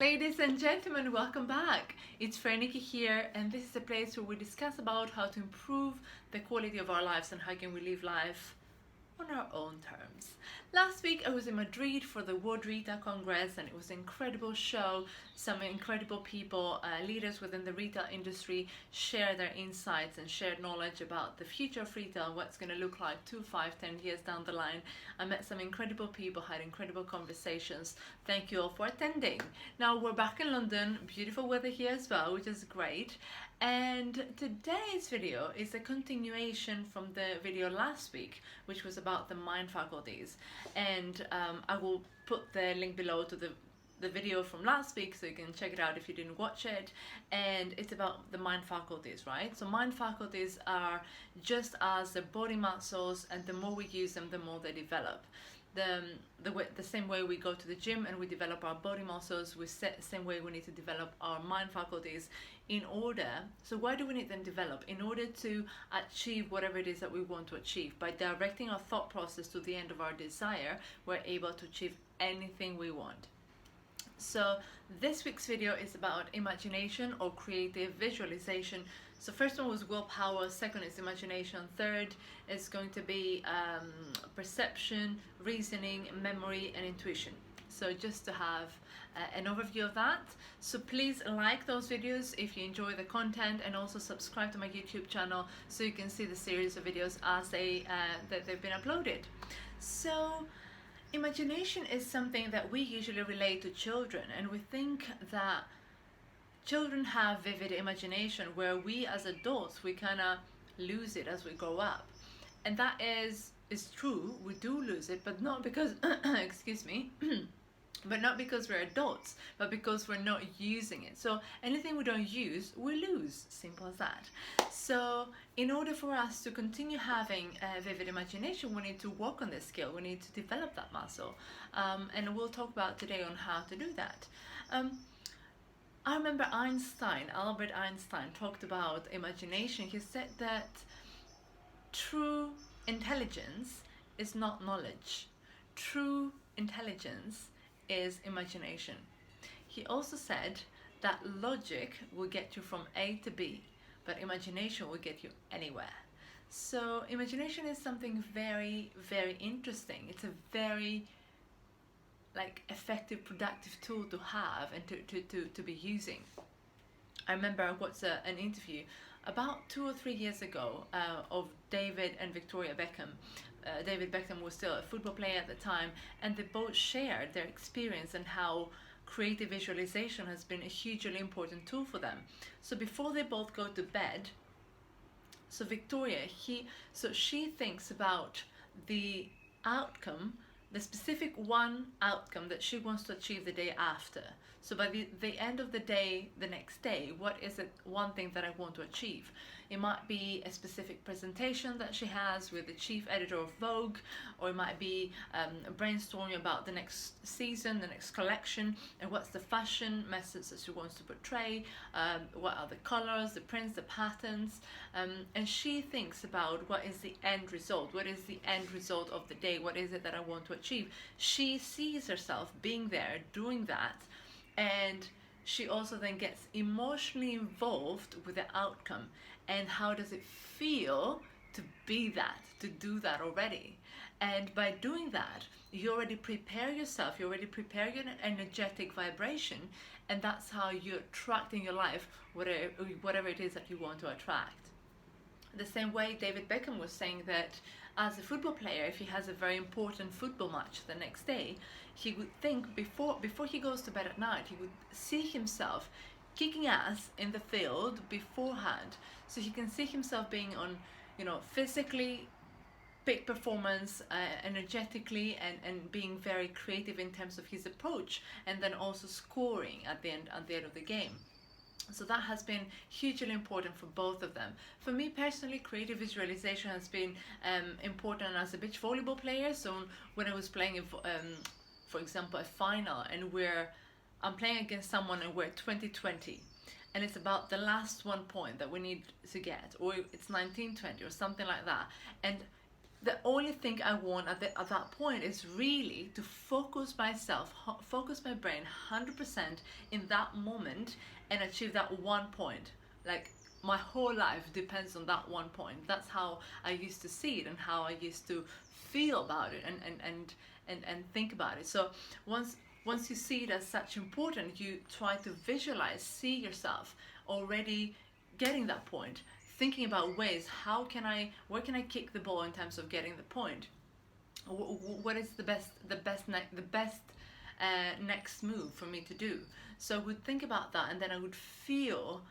Ladies and gentlemen, welcome back. It's Ferenike here, and this is a place where we discuss about how to improve the quality of our lives and how can we live life on our own terms. Last week I was in Madrid for the World Retail Congress, and it was an incredible show. Some incredible people, leaders within the retail industry, shared their insights and shared knowledge about the future of retail, what's going to look like 2, 5, 10 years down the line. I met some incredible people, had incredible conversations. Thank you all for attending. Now we're back in London, beautiful weather here as well, which is great. And today's video is a continuation from the video last week, which was about the mind faculties. And I will put the link below to the video from last week so you can check it out if you didn't watch it. And it's about the mind faculties, right? So mind faculties are just as the body muscles, and the more we use them, the more they develop. The same way we go to the gym and we develop our body muscles, same way we need to develop our mind faculties in order. So why do we need them develop? In order to achieve whatever it is that we want to achieve. By directing our thought process to the end of our desire, we're able to achieve anything we want. So this week's video is about imagination or creative visualization. So first one was willpower, second is imagination, third is going to be perception, reasoning, memory and intuition. So just to have an overview of that. So please like those videos if you enjoy the content, and also subscribe to my YouTube channel so you can see the series of videos as they've been uploaded. So imagination is something that we usually relate to children, and we think that children have vivid imagination, where we as adults, we kind of lose it as we grow up. And that is true, we do lose it, but not because excuse me but not because we're adults, but because we're not using it. So anything we don't use, we lose. Simple as that. So in order for us to continue having a vivid imagination, we need to work on this skill. We need to develop that muscle. And we'll talk about today on how to do that. I remember Albert Einstein talked about imagination. He said that true intelligence is not knowledge. True intelligence is imagination. He also said that logic will get you from A to B, but imagination will get you anywhere. So imagination is something very, very interesting. It's a very effective, productive tool to have and to be using. I remember I watched an interview about 2 or 3 years ago of David and Victoria Beckham. David Beckham was still a football player at the time, and they both shared their experience and how creative visualization has been a hugely important tool for them. So before they both go to bed, so Victoria, she thinks about the outcome, the specific one outcome that she wants to achieve the day after. So by the end of the day, the next day, what is it one thing that I want to achieve? It might be a specific presentation that she has with the chief editor of Vogue, or it might be brainstorming about the next season, the next collection, and what's the fashion message that she wants to portray, what are the colors, the prints, the patterns, and she thinks about what is the end result, what is the end result of the day, what is it that I want to achieve. She sees herself being there, doing that, and she also then gets emotionally involved with the outcome. And how does it feel to be that, to do that already? And by doing that, you already prepare yourself, you already prepare your energetic vibration, and that's how you attract in your life whatever it is that you want to attract. The same way David Beckham was saying that as a football player, if he has a very important football match the next day, he would think before he goes to bed at night, he would see himself kicking ass in the field beforehand, so he can see himself being on, physically peak performance, energetically, and being very creative in terms of his approach, and then also scoring at the end of the game. So that has been hugely important for both of them. For me personally, creative visualization has been important as a beach volleyball player. So when I was playing, for example, a final, and I'm playing against someone and we're 20-20, and it's about the last 1 point that we need to get, or it's 19-20 or something like that. And the only thing I want at that point is really to focus myself, focus my brain 100% in that moment and achieve that one point. Like my whole life depends on that one point. That's how I used to see it and how I used to feel about it and think about it. So once you see it as such important, you try to visualize, see yourself already getting that point, thinking about ways, where can I kick the ball in terms of getting the point? What is the best next move for me to do? So I would think about that, and then I would feel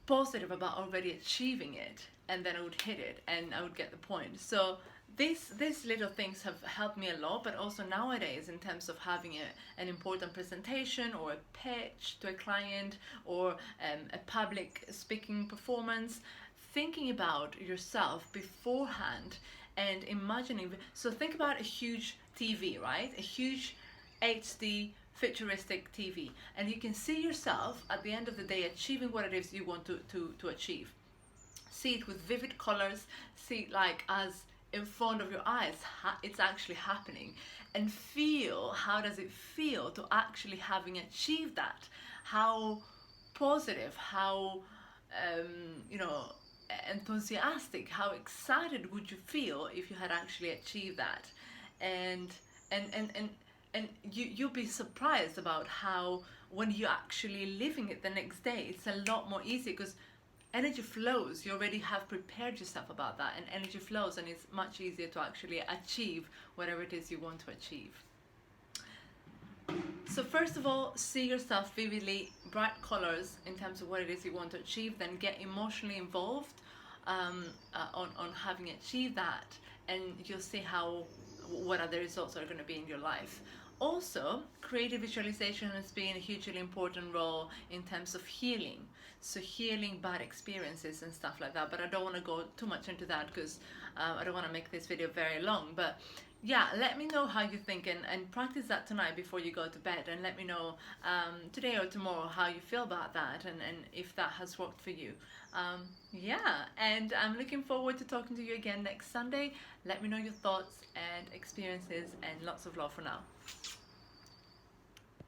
positive about already achieving it, and then I would hit it and I would get the point. So these little things have helped me a lot, but also nowadays in terms of having an important presentation or a pitch to a client or a public speaking performance, thinking about yourself beforehand and imagining. So think about a huge TV, right? A huge HD futuristic TV, and you can see yourself at the end of the day achieving what it is you want to achieve. See it with vivid colors, see it like as in front of your eyes, it's actually happening, and feel how does it feel to actually having achieved that. How positive, how enthusiastic, how excited would you feel if you had actually achieved that. And and and and you'll be surprised about how when you're actually living it the next day, it's a lot more easy because energy flows. You already have prepared yourself about that, and energy flows, and it's much easier to actually achieve whatever it is you want to achieve. So first of all, see yourself vividly, bright colors in terms of what it is you want to achieve, then get emotionally involved on having achieved that, and you'll see what other results are going to be in your life. Also, creative visualization has been a hugely important role in terms of healing. So healing bad experiences and stuff like that. But I don't want to go too much into that because I don't want to make this video very long. But yeah, let me know how you think, and practice that tonight before you go to bed, and let me know today or tomorrow how you feel about that, and if that has worked for you. Yeah, and I'm looking forward to talking to you again next Sunday. Let me know your thoughts and experiences, and lots of love for now.